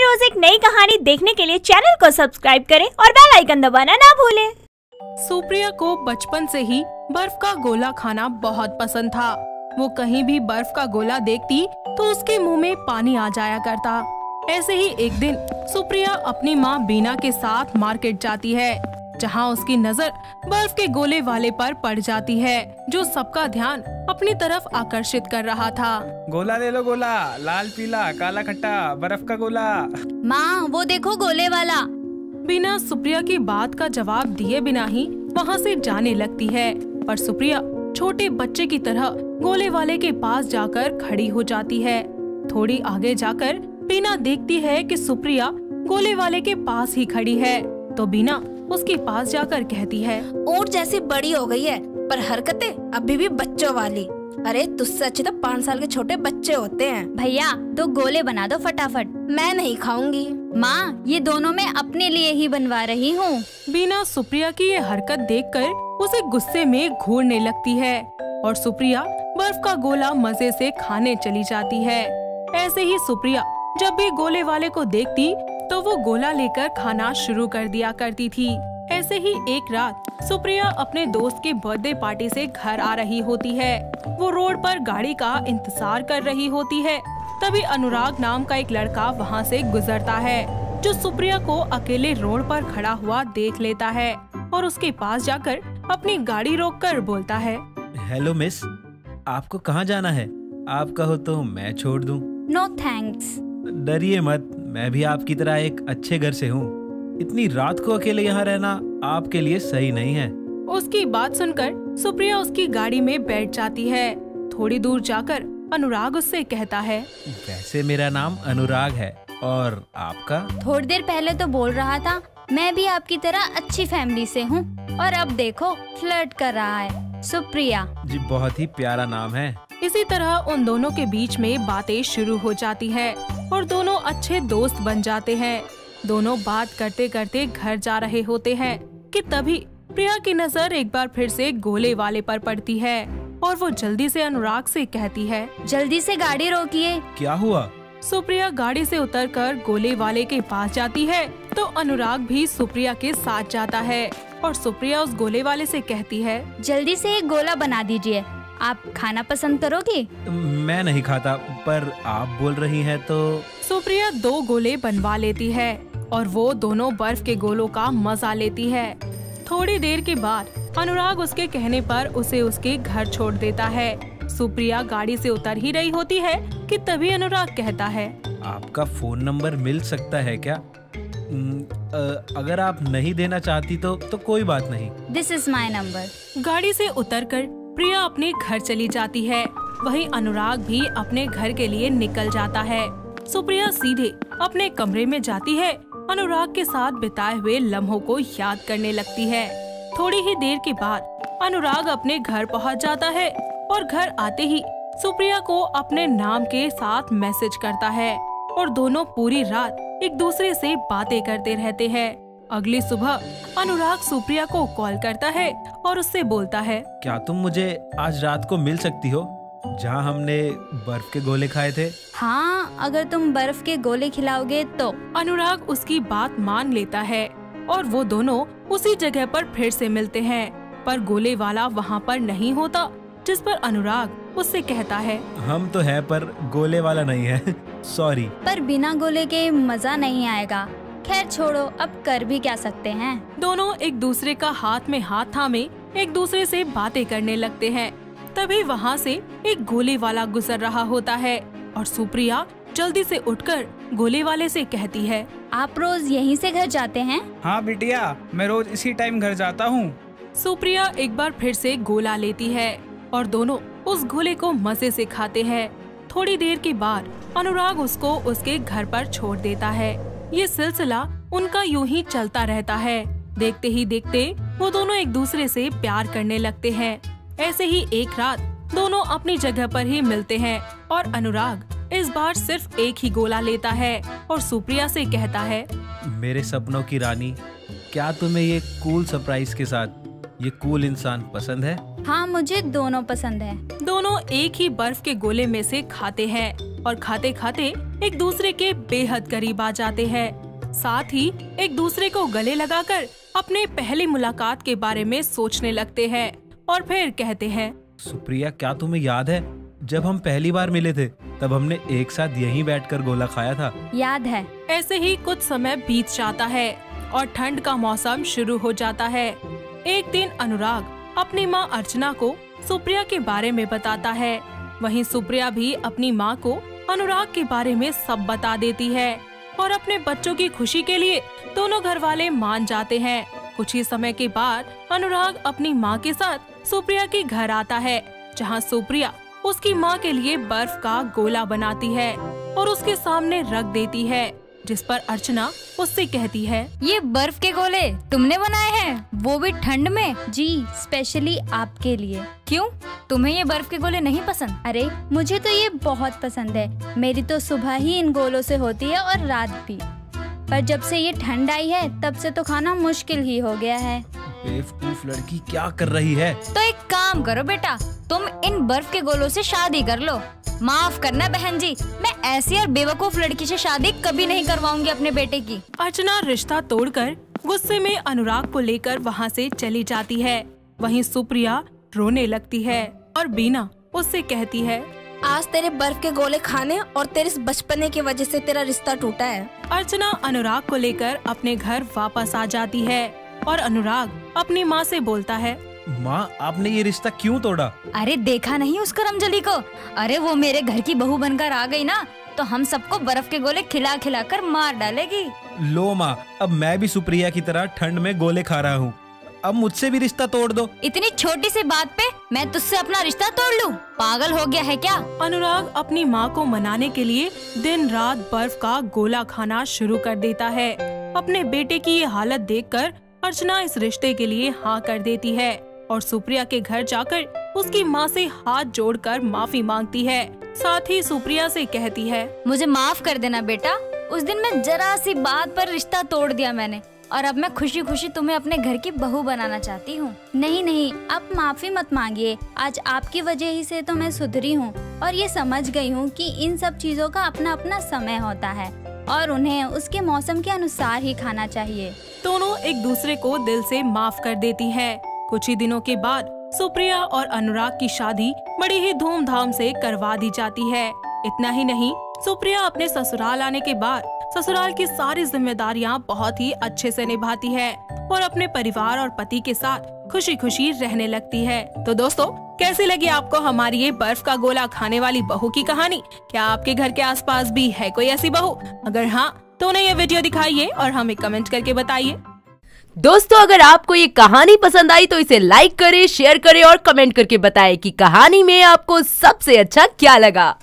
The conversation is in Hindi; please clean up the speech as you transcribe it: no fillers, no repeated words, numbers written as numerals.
रोज एक नई कहानी देखने के लिए चैनल को सब्सक्राइब करें और बेल आइकन दबाना ना भूलें। सुप्रिया को बचपन से ही बर्फ का गोला खाना बहुत पसंद था। वो कहीं भी बर्फ का गोला देखती तो उसके मुंह में पानी आ जाया करता। ऐसे ही एक दिन सुप्रिया अपनी माँ बीना के साथ मार्केट जाती है, जहाँ उसकी नजर बर्फ के गोले वाले पर पड़ जाती है, जो सबका ध्यान अपनी तरफ आकर्षित कर रहा था। गोला ले लो गोला, लाल पीला काला खट्टा बर्फ का गोला। माँ वो देखो गोले वाला। बीना सुप्रिया की बात का जवाब दिए बिना ही वहाँ से जाने लगती है, पर सुप्रिया छोटे बच्चे की तरह गोले वाले के पास जाकर खड़ी हो जाती है। थोड़ी आगे जाकर बीना देखती है कि सुप्रिया गोले वाले के पास ही खड़ी है, तो बीना उसके पास जाकर कहती है, ऊंट जैसी बड़ी हो गई है पर हरकतें अभी भी बच्चों वाली। अरे तुझसे अच्छे तो 5 साल के छोटे बच्चे होते हैं। भैया 2 गोले बना दो फटाफट। मैं नहीं खाऊंगी। माँ ये दोनों मैं अपने लिए ही बनवा रही हूँ। बीना सुप्रिया की ये हरकत देखकर उसे गुस्से में घूरने लगती है और सुप्रिया बर्फ का गोला मजे से खाने चली जाती है। ऐसे ही सुप्रिया जब भी गोले वाले को देखती तो वो गोला लेकर खाना शुरू कर दिया करती थी। ऐसे ही एक रात सुप्रिया अपने दोस्त के बर्थडे पार्टी से घर आ रही होती है। वो रोड पर गाड़ी का इंतजार कर रही होती है। तभी अनुराग नाम का एक लड़का वहाँ से गुजरता है, जो सुप्रिया को अकेले रोड पर खड़ा हुआ देख लेता है और उसके पास जाकर अपनी गाड़ी रोककर बोलता है, हेलो मिस, आपको कहाँ जाना है? आप कहो तो मैं छोड़ दूं। No thanks. डरिए मत, मैं भी आपकी तरह एक अच्छे घर से हूँ। इतनी रात को अकेले यहाँ रहना आपके लिए सही नहीं है। उसकी बात सुनकर सुप्रिया उसकी गाड़ी में बैठ जाती है। थोड़ी दूर जाकर अनुराग उससे कहता है, वैसे मेरा नाम अनुराग है और आपका? थोड़ी देर पहले तो बोल रहा था मैं भी आपकी तरह अच्छी फैमिली से हूँ, और अब देखो फ्लर्ट कर रहा है। सुप्रिया जी, बहुत ही प्यारा नाम है। इसी तरह उन दोनों के बीच में बातें शुरू हो जाती है और दोनों अच्छे दोस्त बन जाते हैं। दोनों बात करते करते घर जा रहे होते हैं कि तभी प्रिया की नजर एक बार फिर से गोले वाले पर पड़ती है और वो जल्दी से अनुराग से कहती है, जल्दी से गाड़ी रोकिए। क्या हुआ? सुप्रिया गाड़ी से उतरकर गोले वाले के पास जाती है तो अनुराग भी सुप्रिया के साथ जाता है और सुप्रिया उस गोले वाले से कहती है, जल्दी से एक गोला बना दीजिए। आप खाना पसंद करोगी? मैं नहीं खाता, पर आप बोल रही हैं तो। सुप्रिया 2 गोले बनवा लेती है और वो दोनों बर्फ के गोलों का मजा लेती है। थोड़ी देर के बाद अनुराग उसके कहने पर उसे उसके घर छोड़ देता है। सुप्रिया गाड़ी से उतर ही रही होती है कि तभी अनुराग कहता है, आपका फोन नंबर मिल सकता है क्या? अगर आप नहीं देना चाहती तो कोई बात नहीं। This is my number. गाड़ी से उतरकर प्रिया अपने घर चली जाती है। वहीं अनुराग भी अपने घर के लिए निकल जाता है। सुप्रिया सीधे अपने कमरे में जाती है। अनुराग के साथ बिताए हुए लम्हों को याद करने लगती है। थोड़ी ही देर के बाद अनुराग अपने घर पहुंच जाता है और घर आते ही सुप्रिया को अपने नाम के साथ मैसेज करता है और दोनों पूरी रात एक दूसरे से बातें करते रहते हैं। अगली सुबह अनुराग सुप्रिया को कॉल करता है और उससे बोलता है, क्या तुम मुझे आज रात को मिल सकती हो, जहाँ हमने बर्फ के गोले खाए थे? हाँ, अगर तुम बर्फ के गोले खिलाओगे तो। अनुराग उसकी बात मान लेता है और वो दोनों उसी जगह पर फिर से मिलते हैं, पर गोले वाला वहाँ पर नहीं होता, जिस पर अनुराग उससे कहता है, हम तो है पर गोले वाला नहीं है। सॉरी। पर बिना गोले के मजा नहीं आएगा। खैर छोड़ो, अब कर भी क्या सकते हैं। दोनों एक दूसरे का हाथ में हाथ थामे एक दूसरे से बातें करने लगते हैं। तभी वहाँ से एक गोले वाला गुजर रहा होता है और सुप्रिया जल्दी से उठकर गोले वाले से कहती है, आप रोज यहीं से घर जाते हैं? हाँ बिटिया, मैं रोज इसी टाइम घर जाता हूँ। सुप्रिया एक बार फिर से गोला लेती है और दोनों उस गोले को मजे से खाते हैं। थोड़ी देर के बाद अनुराग उसको उसके घर पर छोड़ देता है। ये सिलसिला उनका यूं ही चलता रहता है। देखते ही देखते वो दोनों एक दूसरे से प्यार करने लगते हैं। ऐसे ही एक रात दोनों अपनी जगह पर ही मिलते हैं और अनुराग इस बार सिर्फ एक ही गोला लेता है और सुप्रिया से कहता है, मेरे सपनों की रानी, क्या तुम्हें ये कूल सरप्राइज के साथ ये कूल इंसान पसंद है? हाँ, मुझे दोनों पसंद है। दोनों एक ही बर्फ के गोले में से खाते हैं और खाते खाते एक दूसरे के बेहद करीब आ जाते हैं। साथ ही एक दूसरे को गले लगाकर अपने पहली मुलाकात के बारे में सोचने लगते हैं और फिर कहते हैं, सुप्रिया, क्या तुम्हें याद है जब हम पहली बार मिले थे तब हमने एक साथ यहीं बैठकर गोला खाया था? याद है। ऐसे ही कुछ समय बीत जाता है और ठंड का मौसम शुरू हो जाता है। एक दिन अनुराग अपनी माँ अर्चना को सुप्रिया के बारे में बताता है। वहीं सुप्रिया भी अपनी माँ को अनुराग के बारे में सब बता देती है और अपने बच्चों की खुशी के लिए दोनों घर वाले मान जाते हैं। कुछ ही समय के बाद अनुराग अपनी माँ के साथ सुप्रिया के घर आता है, जहाँ सुप्रिया उसकी माँ के लिए बर्फ का गोला बनाती है और उसके सामने रख देती है, जिस पर अर्चना उससे कहती है, ये बर्फ के गोले तुमने बनाए हैं, वो भी ठंड में? जी, स्पेशली आपके लिए। क्यों, तुम्हें ये बर्फ के गोले नहीं पसंद? अरे मुझे तो ये बहुत पसंद है। मेरी तो सुबह ही इन गोलों से होती है और रात भी, पर जब से ये ठंड आई है तब से तो खाना मुश्किल ही हो गया है। बेवकूफ लड़की, क्या कर रही है? तो एक काम करो बेटा, तुम इन बर्फ के गोलों से शादी कर लो। माफ करना बहन जी, मैं ऐसी और बेवकूफ लड़की से शादी कभी नहीं करवाऊंगी अपने बेटे की। अर्चना रिश्ता तोड़कर गुस्से में अनुराग को लेकर वहाँ से चली जाती है। वहीं सुप्रिया रोने लगती है और बीना उससे कहती है, आज तेरे बर्फ के गोले खाने और तेरे इस बचपने की वजह से तेरा रिश्ता टूटा है। अर्चना अनुराग को लेकर अपने घर वापस आ जाती है और अनुराग अपनी माँ से बोलता है, माँ, आपने ये रिश्ता क्यों तोड़ा? अरे देखा नहीं उस करमजली को? अरे वो मेरे घर की बहू बनकर आ गई ना, तो हम सबको बर्फ के गोले खिला खिला कर मार डालेगी। लो माँ, अब मैं भी सुप्रिया की तरह ठंड में गोले खा रहा हूँ। अब मुझसे भी रिश्ता तोड़ दो। इतनी छोटी सी बात पे मैं तुझसे अपना रिश्ता तोड़ लूं? पागल हो गया है क्या? अनुराग अपनी माँ को मनाने के लिए दिन रात बर्फ का गोला खाना शुरू कर देता है। अपने बेटे की ये हालत देखकर अर्चना इस रिश्ते के लिए हाँ कर देती है और सुप्रिया के घर जाकर उसकी माँ से हाथ जोड़कर माफी मांगती है। साथ ही सुप्रिया से कहती है, मुझे माफ कर देना बेटा, उस दिन मैं जरा सी बात पर रिश्ता तोड़ दिया मैंने, और अब मैं खुशी खुशी तुम्हें अपने घर की बहू बनाना चाहती हूँ। नहीं नहीं, आप माफी मत मांगिए। आज आपकी वजह ही से तो मैं सुधरी हूँ और ये समझ गई हूँ कि इन सब चीजों का अपना अपना समय होता है और उन्हें उसके मौसम के अनुसार ही खाना चाहिए। दोनों एक दूसरे को दिल से माफ कर देती है। कुछ ही दिनों के बाद सुप्रिया और अनुराग की शादी बड़ी ही धूमधाम से करवा दी जाती है। इतना ही नहीं, सुप्रिया अपने ससुराल आने के बाद ससुराल की सारी जिम्मेदारियां बहुत ही अच्छे से निभाती है और अपने परिवार और पति के साथ खुशी खुशी रहने लगती है। तो दोस्तों, कैसी लगी आपको हमारी ये बर्फ का गोला खाने वाली बहू की कहानी? क्या आपके घर के आसपास भी है कोई ऐसी बहू? अगर हाँ, तो उन्हें ये वीडियो दिखाइए और हमें कमेंट करके बताइए। दोस्तों, अगर आपको ये कहानी पसंद आई तो इसे लाइक करें, शेयर करें और कमेंट करके बताएं कि कहानी में आपको सबसे अच्छा क्या लगा।